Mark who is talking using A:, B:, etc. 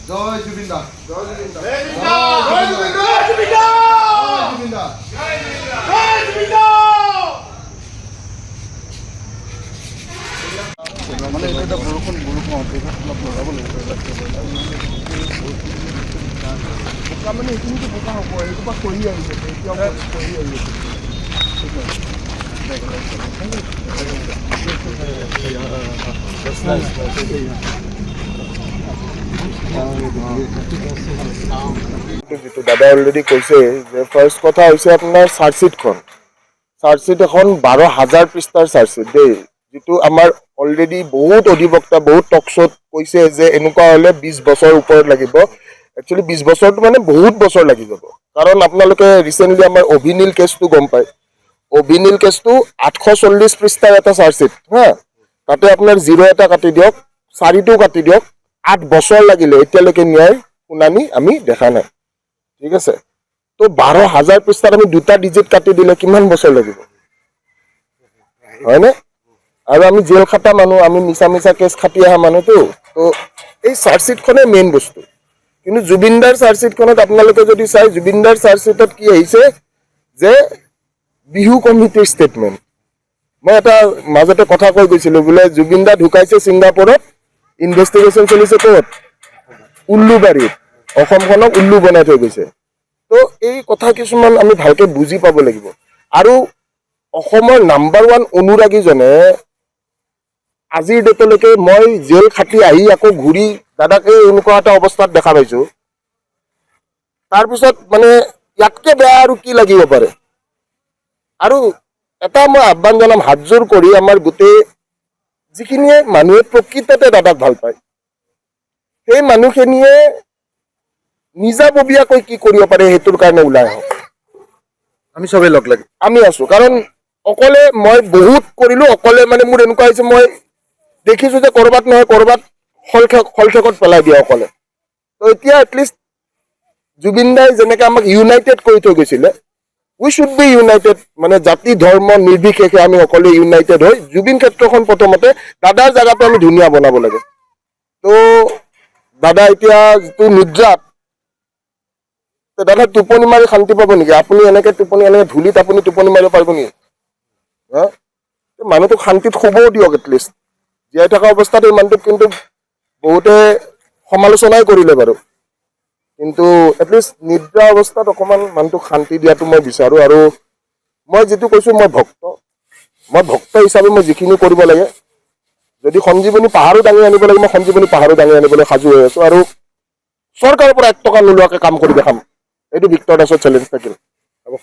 A: জয় জুবিন দা জয় জুবিন দা
B: জয় জুবিন দা জয় জুবিন দা
A: জয় জুবিন দা
B: জয় জুবিন দা
A: মানে এটা বৰষুণ অলপ লগাব লাগিব বোকা মানে এইখিনিতো বোকা হ'ব এইটো পৰা কৰি আহিছে এতিয়াও কৰি আহিছে যিটো দাদা অলৰেডি কৈছে যে ফাৰ্ষ্ট কথা হৈছে আপোনাৰ চাৰ্জশ্বিটখন চাৰ্জশ্বিট এখন 12,000 পৃষ্ঠাৰ চাৰ্জশ্বিট দেই যিটো আমাৰ অলৰেডি বহুত অধিবক্তা বহুত টকশ্ব'ত কৈছে যে এনেকুৱা হ'লে 20 বছৰ ওপৰত লাগিব একচুৱেলি 20 বছৰটো মানে বহুত বছৰ লাগি যাব কাৰণ আপোনালোকে ৰিচেণ্টলি আমাৰ অভিনীল কেছটো গম পায় অভিনীল কেছটো 840 পৃষ্ঠাৰ এটা চাৰ্জশ্বিট হা তাতে আপোনাৰ 0 এটা কাটি দিয়ক 4টো কাটি দিয়ক 8 বছৰ লাগিলে এতিয়ালৈকে ন্যায় শুনানি আমি দেখা নাই ঠিক আছে তো 12,000 পৃষ্ঠাত আমি দুটা ডিজিট কাটি দিলে কিমান বছৰ লাগিব হয়নে আৰু আমি জেল খাটা মানুহ আমি মিছা মিছা কেছ খাটি অহা মানুহতো তো এই চাৰ্জশ্বিটখনে মেইন বস্তু কিন্তু জুবিনদাৰ চাৰ্জশ্বিটখনত আপোনালোকে যদি চাই জুবিনদাৰ চাৰ্জশ্বিটত কি আহিছে যে বিহু কমিটিৰ ষ্টেটমেণ্ট মই এটা মাজতে কথা কৈ গৈছিলোঁ বোলে জুবিনদা ঢুকাইছে ছিংগাপুৰত ইনভেষ্টিগেশ্যন চলিছে ক'ত উল্লুবাৰীত অসমখনক উল্লু বনাই থৈ গৈছে তো এই কথা কিছুমান আমি ভালকৈ বুজি পাব লাগিব আৰু অসমৰ নাম্বাৰ 1 অনুৰাগীজনে আজিৰ ডেটলৈকে মই জেল খাটি আহি আকৌ ঘূৰি দাদাকে এনেকুৱা এটা অৱস্থাত দেখা পাইছোঁ তাৰপিছত মানে ইয়াতকৈ বেয়া আৰু কি লাগিব পাৰে আৰু এটা মই আহ্বান জনাম হাতযোৰ কৰি আমাৰ গোটেই যিখিনিয়ে মানুহে প্ৰকৃততে দাদাক ভাল পায় সেই মানুহখিনিয়ে নিজাববীয়াকৈ কি কৰিব পাৰে সেইটোৰ কাৰণে ওলাই আহক
C: আমি চবেই লগ লাগি
A: আমি আছোঁ কাৰণ অকলে মই বহুত কৰিলোঁ অকলে মানে মোৰ এনেকুৱা হৈছে মই দেখিছোঁ যে ক'ৰবাত নহয় ক'ৰবাত শলঠেকত পেলাই দিয়ে অকলে তো এতিয়া এটলিষ্ট জুবিনদাই যেনেকৈ আমাক ইউনাইটেড কৰি থৈ গৈছিলে উই শুড বি ইউনাইটেড মানে জাতি ধৰ্ম নিৰ্বিশেষে আমি সকলোৱে ইউনাইটেড হৈ জুবিন ক্ষেত্ৰখন প্ৰথমতে দাদাৰ জেগাটো আমি ধুনীয়া বনাব লাগে তো দাদা এতিয়া যিটো নিদ্ৰাত দাদা টোপনি মাৰি শান্তি পাব নেকি আপুনি এনেকৈ টোপনি এনেকৈ ধূলিত আপুনি টোপনি মাৰিব পাৰিব নেকি হা মানুহটোক শান্তিত শুবও দিয়ক এটলিষ্ট জীয়াই থকা অৱস্থাত এই মানুহটোক কিন্তু বহুতে সমালোচনাই কৰিলে বাৰু কিন্তু এটলিষ্ট নিদ্ৰা অৱস্থাত অকণমান মানুহটোক শান্তি দিয়াটো মই বিচাৰোঁ আৰু মই যিটো কৈছোঁ মই ভক্ত হিচাপে মই যিখিনি কৰিব লাগে যদি সঞ্জীৱনী পাহাৰো দাঙি আনিব লাগে মই সঞ্জীৱনী পাহাৰো দাঙি আনিবলৈ সাজু হৈ আছোঁ আৰু চৰকাৰৰ পৰা 1 টকা নোলোৱাকৈ কাম কৰি দেখাম এইটো ভিক্টৰ দাসৰ চেলেঞ্জ থাকিল হ'ব